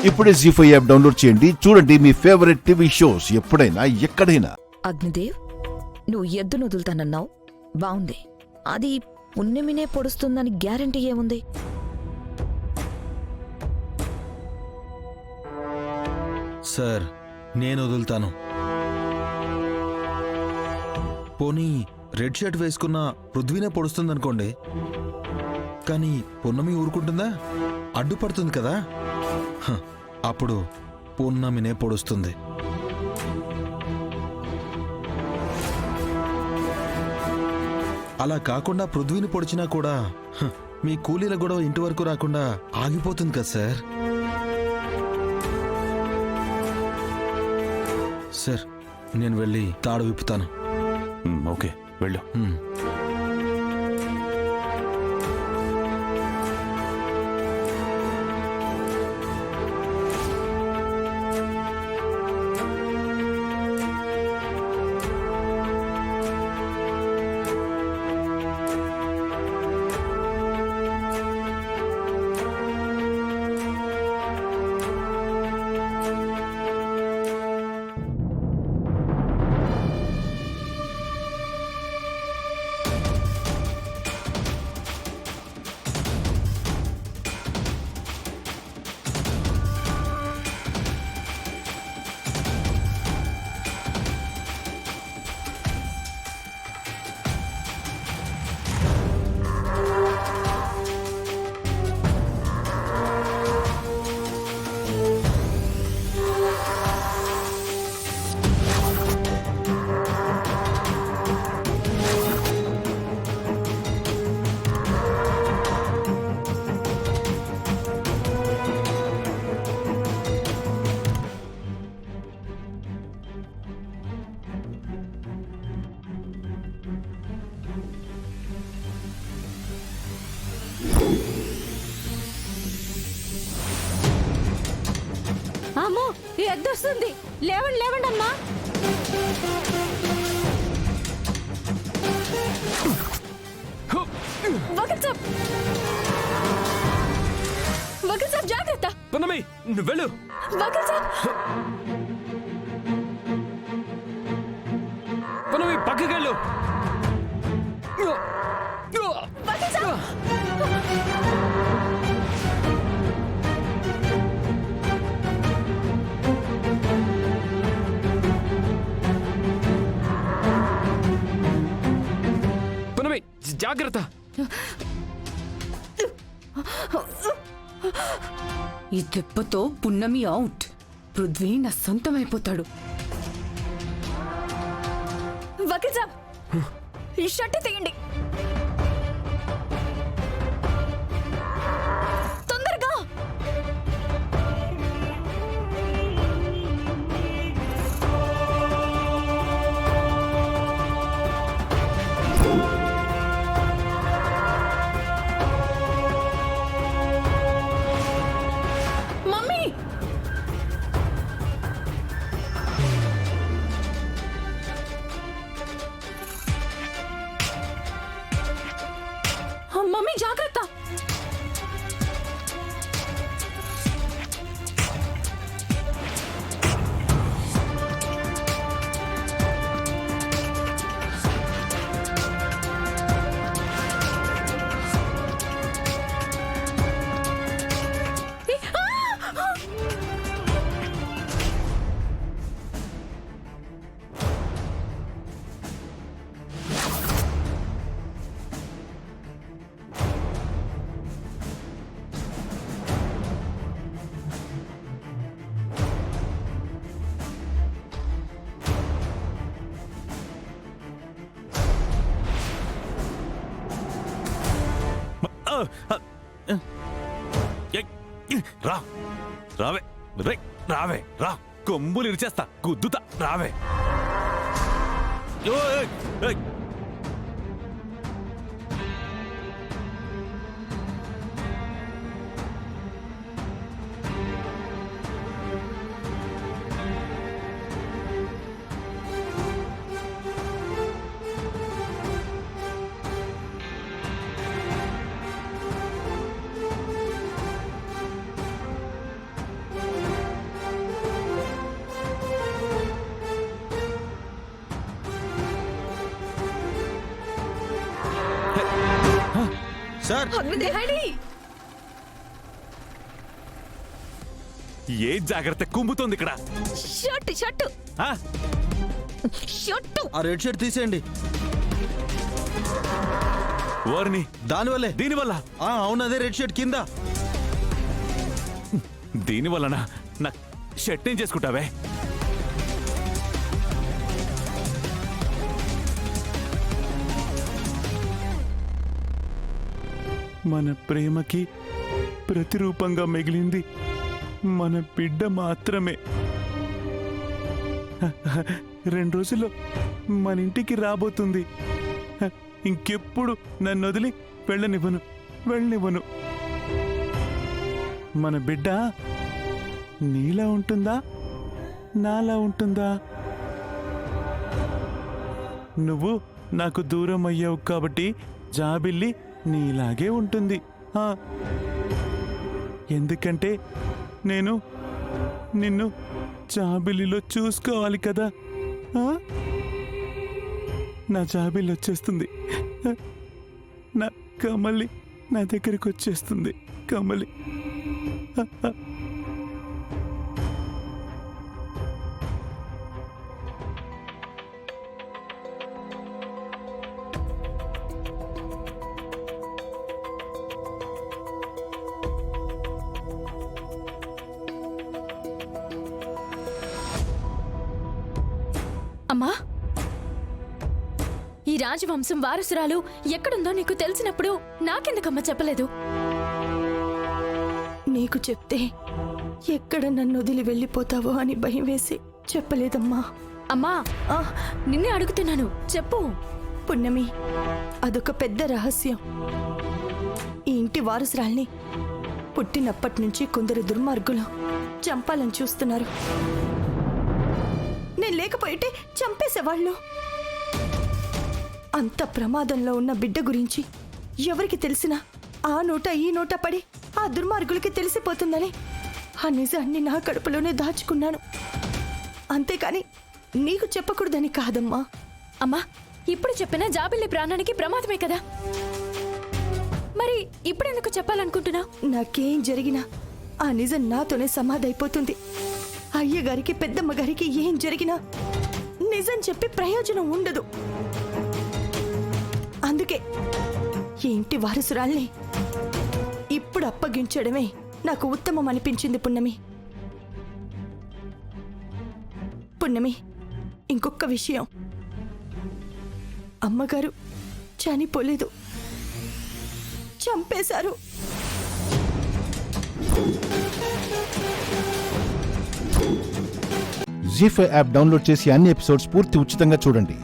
ఇప్పుడే జీ5 app download చేయండి. చూడండి మీ ఫేవరెట్ టీవీ షోస్ ఎప్పుడైనా ఎక్కడైనా. అగ్నిదేవ్, నువ్వు ఎద్దును వదులుతానన్నావు, బావుంది. అది పుణ్యమినే పొడుస్తుందని గ్యారంటీ ఏముంది? సార్, నేను వదులుతాను. పోనీ రెడ్ షర్ట్ వేసుకున్న పృథ్వీనే పొడుస్తుందనుకోండి, కానీ పున్నమి ఊరుకుంటుందా? అడ్డుపడుతుంది కదా. అప్పుడు పున్నమినే పొడుస్తుంది. అలా కాకుండా పృథ్వీని పొడిచినా కూడా మీ కూలీల గొడవ ఇంటి వరకు రాకుండా ఆగిపోతుంది కదా సార్. సార్, నేను వెళ్ళి తాడు విప్పుతాను. ఓకే, వెళ్ళు. అమ్మో, ఎద్దొస్తుంది. లేవండి లేవండి అమ్మా. వకీల్ సాబ్ జాగ్రత్త. పున్నమి, నువ్వు వెళ్ళు. వకీల్ సాబ్. పున్నమి, పక్కకి వెళ్ళు. వకీల్ సాబ్. పున్నమి, జాగ్రత్త. ఈ దెబ్బతో పున్నమి అవుట్. పృథ్వీ నా సొంతమైపోతాడు. వకీల్ సాబ్, ఈ షర్ట్ తీయండి తొందరగా. మమ్మీ, మమ్మీ జాగ్రత్త. రా, రావే, రే, రావే, రా. కొమ్ములు ఇరిచేస్తా, గుద్దుతా, రావే. ఓయ్, ఏయ్. సార్ డాడీ ఏ జాగ్రత్త కుంభుతోంది ఇక్కడ షర్ట్ షర్ట్ ఆ? షర్ట్ ఆ రెడ్ షర్ట్ తీసేయండి. ఓర్ని దానివల్లే. దీనివల్ల అవును, అదే రెడ్ షర్ట్ కింద. దీనివల్లనా నా షర్ట్ ఏం చేసుకుంటావే? మన ప్రేమకి ప్రతిరూపంగా మిగిలింది మన బిడ్డ మాత్రమే. 2 రోజుల్లో మన ఇంటికి రాబోతుంది. ఇంకెప్పుడు నన్ను వదిలి వెళ్ళనివ్వను. మన బిడ్డ నీలా ఉంటుందా, నాలా ఉంటుందా? నువ్వు నాకు దూరం అయ్యావు కాబట్టి జాబిల్లి నీలాగే ఉంటుంది. ఎందుకంటే నేను నిన్ను జాబిల్లిలో చూసుకోవాలి కదా. నా జాబిల్లి వచ్చేస్తుంది. నా కమలి నా దగ్గరికి వచ్చేస్తుంది. కమలి అమ్మా, ఈ రాజవంశం వారసురాలు ఎక్కడుందో నీకు తెలిసినప్పుడు నాకెందుకమ్మా చెప్పలేదు? నీకు చెప్తే ఎక్కడ నన్ను వదిలి వెళ్ళిపోతావో అని భయం వేసి చెప్పలేదమ్మా. అమ్మా, నిన్నే అడుగుతున్నాను, చెప్పు. పున్నమి, అదొక పెద్ద రహస్యం. ఈ ఇంటి వారసురాల్ని పుట్టినప్పటి నుంచి కొందరు దుర్మార్గులు చంపాలని చూస్తున్నారు. నేను లేకపోయితే చంపేసేవాళ్ళు. అంత ప్రమాదంలో ఉన్న బిడ్డ గురించి ఎవరికి తెలిసినా ఆ నోట ఈ నోట పడి ఆ దుర్మార్గులకి తెలిసిపోతుందని ఆ నిజాన్ని నా కడుపులోనే దాచుకున్నాను. అంతేకాని నీకు చెప్పకూడదని కాదమ్మా. అమ్మా, ఇప్పుడు చెప్పినా జాబిల్లి ప్రాణానికి ప్రమాదమే కదా, మరి ఇప్పుడెందుకు చెప్పాలనుకుంటున్నావు? నాకేం జరిగినా ఆ నిజం నాతోనే సమాధైపోతుంది. అయ్యగారికి పెద్దమ్మ గారికి ఏం జరిగినా నిజం చెప్పి ప్రయోజనం ఉండదు. అందుకే ఈ ఇంటి వారసురాల్ని ఇప్పుడు అప్పగించడమే నాకు ఉత్తమం అనిపించింది. పున్నమి, ఇంకొక విషయం. అమ్మగారు చనిపోలేదు, చంపేశారు. జీ5 యాప్ డౌన్లోడ్ చేసి అన్ని ఎపిసోడ్స్ పూర్తి ఉచితంగా చూడండి.